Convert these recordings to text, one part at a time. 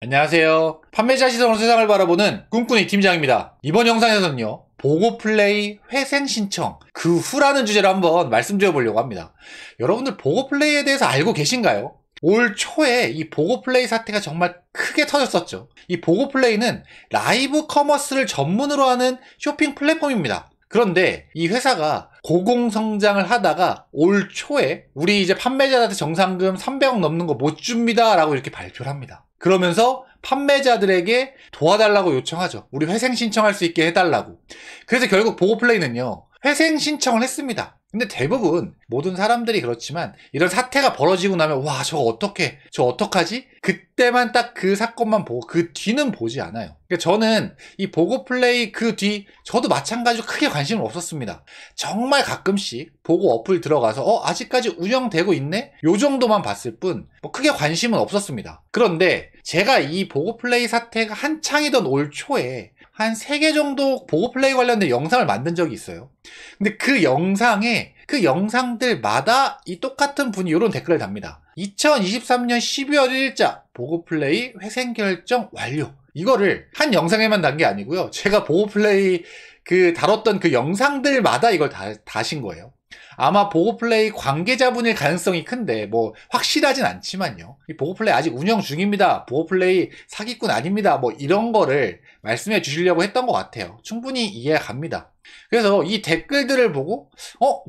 안녕하세요. 판매자 시선으로 세상을 바라보는 꿈꾸니 팀장입니다. 이번 영상에서는요, 보고플레이 회생 신청 그 후라는 주제로 한번 말씀드려보려고 합니다. 여러분들 보고플레이에 대해서 알고 계신가요? 올 초에 이 보고플레이 사태가 정말 크게 터졌었죠. 이 보고플레이는 라이브 커머스를 전문으로 하는 쇼핑 플랫폼입니다. 그런데 이 회사가 고공성장을 하다가 올 초에 우리 이제 판매자한테 정상금 300억 넘는 거 못 줍니다 라고 이렇게 발표를 합니다. 그러면서 판매자들에게 도와달라고 요청하죠. 우리 회생 신청할 수 있게 해달라고. 그래서 결국 보고플레이는요, 회생 신청을 했습니다. 근데 대부분 모든 사람들이 그렇지만 이런 사태가 벌어지고 나면 와 저거 어떡하지? 그때만 딱 그 사건만 보고 그 뒤는 보지 않아요. 그러니까 저는 이 보고플레이 그 뒤 저도 마찬가지로 크게 관심은 없었습니다. 정말 가끔씩 보고 어플 들어가서 아직까지 운영되고 있네? 요 정도만 봤을 뿐 뭐 크게 관심은 없었습니다. 그런데 제가 이 보고플레이 사태가 한창이던 올 초에 한 3개 정도 보고플레이 관련된 영상을 만든 적이 있어요. 근데 그 영상들마다 이 똑같은 분이 이런 댓글을 답니다. 2023년 12월 1일자 보고플레이 회생 결정 완료. 이거를 한 영상에만 단 게 아니고요. 제가 보고플레이 다뤘던 그 영상들마다 이걸 다 다신 거예요. 아마 보고플레이 관계자분일 가능성이 큰데 뭐 확실하진 않지만요. 이 보고플레이 아직 운영 중입니다. 보고플레이 사기꾼 아닙니다. 뭐 이런 거를 말씀해 주시려고 했던 것 같아요. 충분히 이해가 갑니다. 그래서 이 댓글들을 보고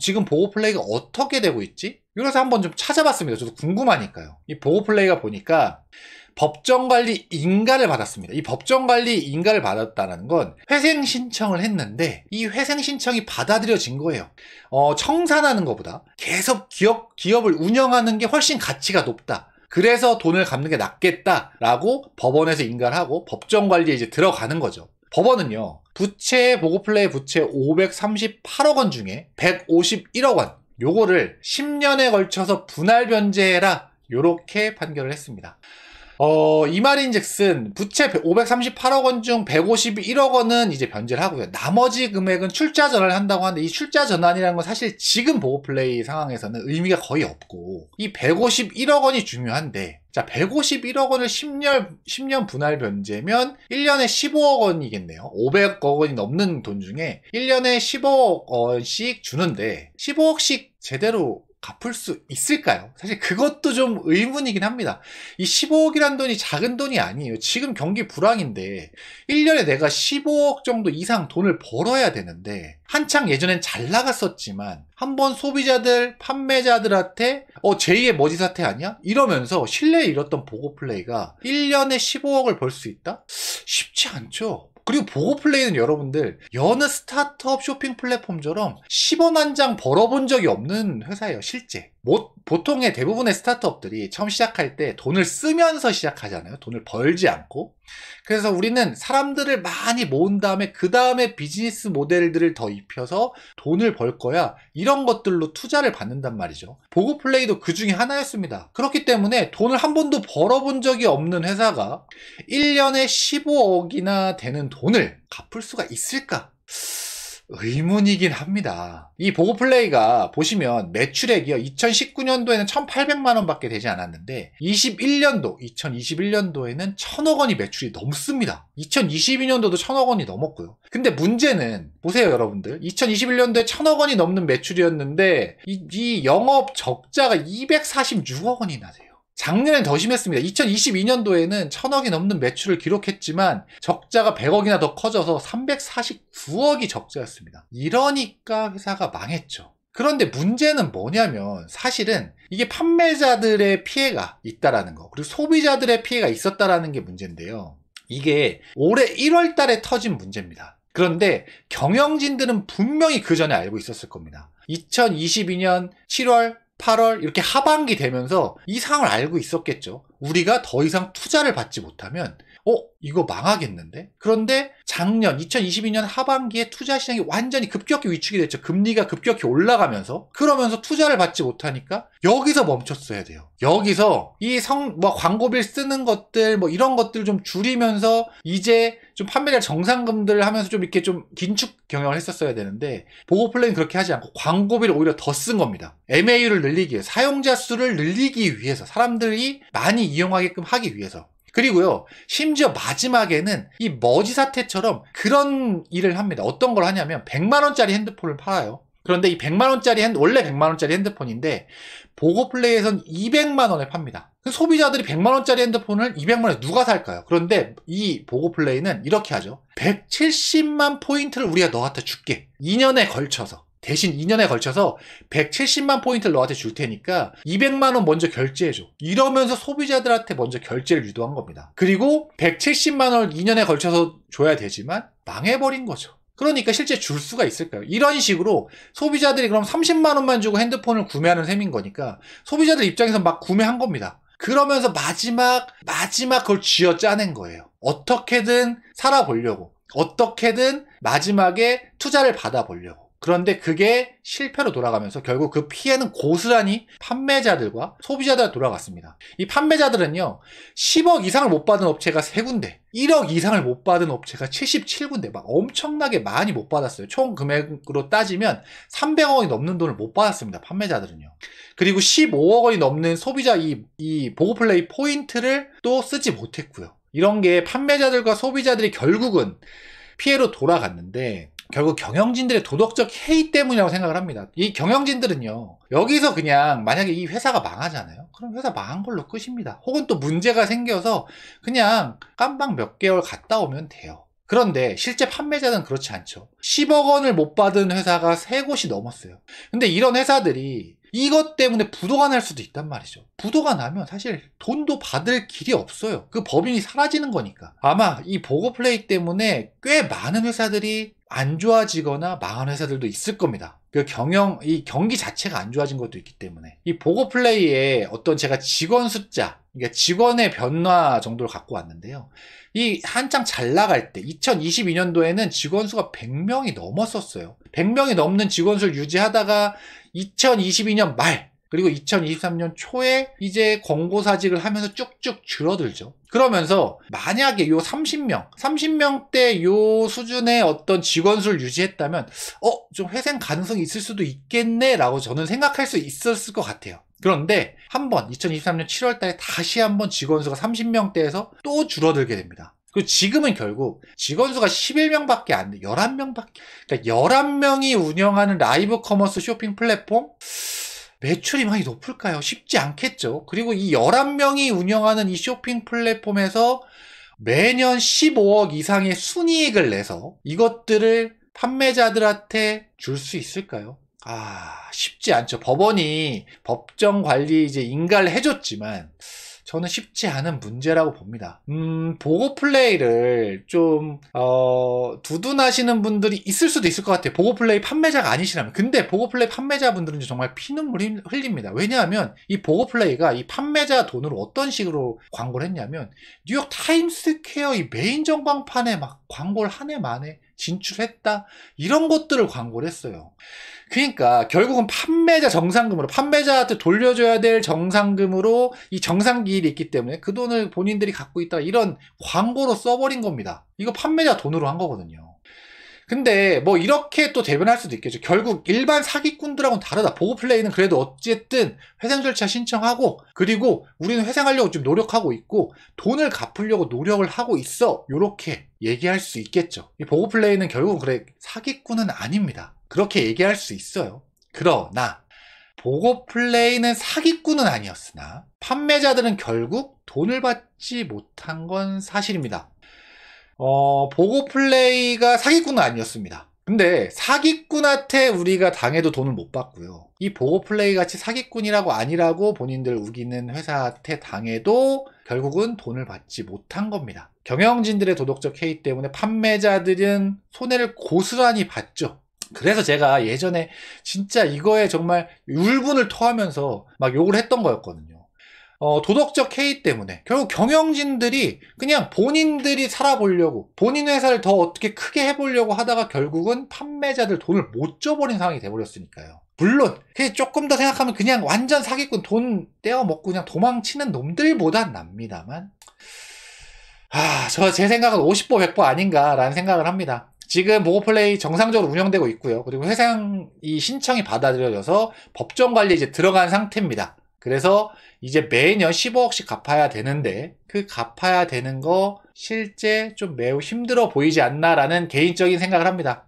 지금 보고플레이가 어떻게 되고 있지? 그래서 한번 좀 찾아봤습니다. 저도 궁금하니까요. 이 보고플레이가 보니까 법정관리 인가를 받았습니다. 이 법정관리 인가를 받았다는 건 회생 신청을 했는데 이 회생 신청이 받아들여진 거예요. 청산하는 것보다 계속 기업을 운영하는 게 훨씬 가치가 높다. 그래서 돈을 갚는 게 낫겠다라고 법원에서 인가를 하고 법정관리에 이제 들어가는 거죠. 법원은요, 보고플레이 부채 538억 원 중에 151억 원 요거를 10년에 걸쳐서 분할 변제해라 요렇게 판결을 했습니다. 이 말인즉슨 부채 538억 원 중 151억 원은 이제 변제를 하고요. 나머지 금액은 출자 전환을 한다고 하는데 이 출자 전환이라는 건 사실 지금 보고플레이 상황에서는 의미가 거의 없고 이 151억 원이 중요한데 자, 151억 원을 10년 분할 변제면 1년에 15억 원이겠네요. 500억 원이 넘는 돈 중에 1년에 15억 원씩 주는데 15억씩 제대로 갚을 수 있을까요? 사실 그것도 좀 의문이긴 합니다. 이 15억이란 돈이 작은 돈이 아니에요. 지금 경기 불황인데 1년에 내가 15억 정도 이상 돈을 벌어야 되는데 한창 예전엔 잘 나갔었지만 한번 소비자들, 판매자들한테 제2의 머지 사태 아니야? 이러면서 신뢰를 잃었던 보고플레이가 1년에 15억을 벌 수 있다? 쉽지 않죠. 그리고 보고플레이는 여러분들 여느 스타트업 쇼핑 플랫폼처럼 10원 한 장 벌어본 적이 없는 회사예요. 실제 보통의 대부분의 스타트업들이 처음 시작할 때 돈을 쓰면서 시작하잖아요. 돈을 벌지 않고. 그래서 우리는 사람들을 많이 모은 다음에 그 다음에 비즈니스 모델들을 더 입혀서 돈을 벌 거야, 이런 것들로 투자를 받는단 말이죠. 보고플레이도 그 중에 하나였습니다. 그렇기 때문에 돈을 한 번도 벌어본 적이 없는 회사가 1년에 15억이나 되는 돈을 갚을 수가 있을까? 의문이긴 합니다. 이 보고플레이가 보시면 매출액이요, 2019년도에는 1,800만 원밖에 되지 않았는데 2021년도에는 1,000억 원이 매출이 넘습니다. 2022년도도 1,000억 원이 넘었고요. 근데 문제는 보세요 여러분들, 2021년도에 1,000억 원이 넘는 매출이었는데 이 영업 적자가 246억 원이 나세요. 작년엔 더 심했습니다. 2022년도에는 1,000억이 넘는 매출을 기록했지만 적자가 100억이나 더 커져서 349억이 적자였습니다. 이러니까 회사가 망했죠. 그런데 문제는 뭐냐면 사실은 이게 판매자들의 피해가 있다라는 거, 그리고 소비자들의 피해가 있었다라는 게 문제인데요. 이게 올해 1월 달에 터진 문제입니다. 그런데 경영진들은 분명히 그 전에 알고 있었을 겁니다. 2022년 7월 8월 이렇게 하반기 되면서 이 상황을 알고 있었겠죠. 우리가 더 이상 투자를 받지 못하면 이거 망하겠는데? 그런데 작년 2022년 하반기에 투자 시장이 완전히 급격히 위축이 됐죠. 금리가 급격히 올라가면서. 그러면서 투자를 받지 못하니까 여기서 멈췄어야 돼요. 여기서 광고비를 쓰는 것들 이런 것들 좀 줄이면서 이제 좀 판매자 정상금들 하면서 좀 이렇게 좀 긴축 경영을 했었어야 되는데 보고플레이는 그렇게 하지 않고 광고비를 오히려 더 쓴 겁니다. MAU를 늘리기 위해, 사용자 수를 늘리기 위해서, 사람들이 많이 이용하게끔 하기 위해서. 그리고요, 심지어 마지막에는 이 머지 사태처럼 그런 일을 합니다. 어떤 걸 하냐면 100만원짜리 핸드폰을 팔아요. 그런데 이 100만원짜리 원래 100만원짜리 핸드폰인데 보고플레이에선 200만원에 팝니다. 소비자들이 100만원짜리 핸드폰을 200만원에 누가 살까요? 그런데 이 보고플레이는 이렇게 하죠. 170만 포인트를 우리가 너한테 줄게. 2년에 걸쳐서. 대신 2년에 걸쳐서 170만 포인트를 너한테 줄 테니까 200만원 먼저 결제해줘. 이러면서 소비자들한테 먼저 결제를 유도한 겁니다. 그리고 170만원을 2년에 걸쳐서 줘야 되지만 망해버린 거죠. 그러니까 실제 줄 수가 있을까요? 이런 식으로 소비자들이 그럼 30만원만 주고 핸드폰을 구매하는 셈인 거니까 소비자들 입장에서 막 구매한 겁니다. 그러면서 마지막 그걸 쥐어 짜낸 거예요. 어떻게든 살아보려고, 어떻게든 마지막에 투자를 받아보려고. 그런데 그게 실패로 돌아가면서 결국 그 피해는 고스란히 판매자들과 소비자들한테 돌아갔습니다. 이 판매자들은요, 10억 이상을 못 받은 업체가 3군데, 1억 이상을 못 받은 업체가 77군데, 막 엄청나게 많이 못 받았어요. 총 금액으로 따지면 300억 원이 넘는 돈을 못 받았습니다. 판매자들은요. 그리고 15억 원이 넘는 소비자 이 보고플레이 포인트를 또 쓰지 못했고요. 이런 게 판매자들과 소비자들이 결국은 피해로 돌아갔는데, 결국 경영진들의 도덕적 해이 때문이라고 생각을 합니다. 이 경영진들은요, 여기서 그냥 만약에 이 회사가 망하잖아요. 그럼 회사 망한 걸로 끝입니다. 혹은 또 문제가 생겨서 그냥 깜방 몇 개월 갔다 오면 돼요. 그런데 실제 판매자는 그렇지 않죠. 10억 원을 못 받은 회사가 3곳이 넘었어요. 근데 이런 회사들이 이것 때문에 부도가 날 수도 있단 말이죠. 부도가 나면 사실 돈도 받을 길이 없어요. 그 법인이 사라지는 거니까. 아마 이 보고플레이 때문에 꽤 많은 회사들이 안 좋아지거나 망한 회사들도 있을 겁니다. 이 경기 자체가 안 좋아진 것도 있기 때문에. 이 보고플레이에 어떤 제가 직원 숫자, 그러니까 직원의 변화 정도를 갖고 왔는데요. 이 한창 잘 나갈 때 2022년도에는 직원 수가 100명이 넘었었어요. 100명이 넘는 직원 수를 유지하다가 2022년 말 그리고 2023년 초에 이제 권고사직을 하면서 쭉쭉 줄어들죠. 그러면서 만약에 요 30명대 요 수준의 어떤 직원 수를 유지했다면 좀 회생 가능성이 있을 수도 있겠네 라고 저는 생각할 수 있었을 것 같아요. 그런데 한번 2023년 7월달에 다시 한번 직원 수가 30명대에서 또 줄어들게 됩니다. 그리고 지금은 결국 직원 수가 11명밖에 안 돼. 11명밖에. 그러니까 11명이 운영하는 라이브 커머스 쇼핑 플랫폼 매출이 많이 높을까요? 쉽지 않겠죠. 그리고 이 11명이 운영하는 이 쇼핑 플랫폼에서 매년 15억 이상의 순이익을 내서 이것들을 판매자들한테 줄 수 있을까요? 쉽지 않죠. 법원이 법정 관리 이제 인가를 해줬지만 저는 쉽지 않은 문제라고 봅니다. 보고플레이를 좀 두둔하시는 분들이 있을 수도 있을 것 같아요. 보고플레이 판매자가 아니시라면. 근데 보고플레이 판매자분들은 정말 피눈물이 흘립니다. 왜냐하면 이 보고플레이가 이 판매자 돈으로 어떤 식으로 광고를 했냐면 뉴욕 타임스퀘어 이 메인 전광판에 막 광고를 한 해 만에 진출했다, 이런 것들을 광고를 했어요. 그러니까 결국은 판매자 정상금으로, 판매자한테 돌려줘야 될 정상금으로 이 정상기일이 있기 때문에 그 돈을 본인들이 갖고 있다가 이런 광고로 써버린 겁니다. 이거 판매자 돈으로 한 거거든요. 근데 뭐 이렇게 또 대변할 수도 있겠죠. 결국 일반 사기꾼들하고는 다르다. 보고플레이는 그래도 어쨌든 회생 절차 신청하고, 그리고 우리는 회생하려고 좀 노력하고 있고 돈을 갚으려고 노력을 하고 있어, 요렇게 얘기할 수 있겠죠. 이 보고플레이는 결국 그래 사기꾼은 아닙니다. 그렇게 얘기할 수 있어요. 그러나 보고플레이는 사기꾼은 아니었으나 판매자들은 결국 돈을 받지 못한 건 사실입니다. 보고플레이가 사기꾼은 아니었습니다. 근데 사기꾼한테 우리가 당해도 돈을 못 받고요. 이 보고플레이 같이 사기꾼이라고 아니라고 본인들 우기는 회사한테 당해도 결국은 돈을 받지 못한 겁니다. 경영진들의 도덕적 해이 때문에 판매자들은 손해를 고스란히 봤죠. 그래서 제가 예전에 진짜 이거에 정말 울분을 토하면서 막 욕을 했던 거였거든요. 도덕적 해이 때문에 결국 경영진들이 그냥 본인들이 살아보려고, 본인 회사를 더 어떻게 크게 해보려고 하다가 결국은 판매자들 돈을 못 줘버린 상황이 돼버렸으니까요. 물론 조금 더 생각하면 그냥 완전 사기꾼, 돈 떼어먹고 그냥 도망치는 놈들보단 납니다만, 제 생각은 50보 100보 아닌가라는 생각을 합니다. 지금 보고플레이 정상적으로 운영되고 있고요. 그리고 회생 이 신청이 받아들여져서 법정 관리에 이제 들어간 상태입니다. 그래서 이제 매년 15억씩 갚아야 되는데 그 갚아야 되는 거 실제 좀 매우 힘들어 보이지 않나라는 개인적인 생각을 합니다.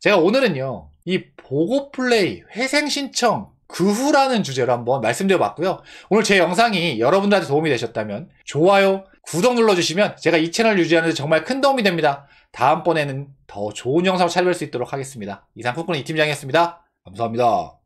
제가 오늘은요, 이 보고플레이 회생 신청 그 후라는 주제로 한번 말씀드려 봤고요. 오늘 제 영상이 여러분들한테 도움이 되셨다면 좋아요, 구독 눌러주시면 제가 이 채널 유지하는 데 정말 큰 도움이 됩니다. 다음번에는 더 좋은 영상을 찾아뵐 수 있도록 하겠습니다. 이상 꿈꾸는 이팀장이었습니다. 감사합니다.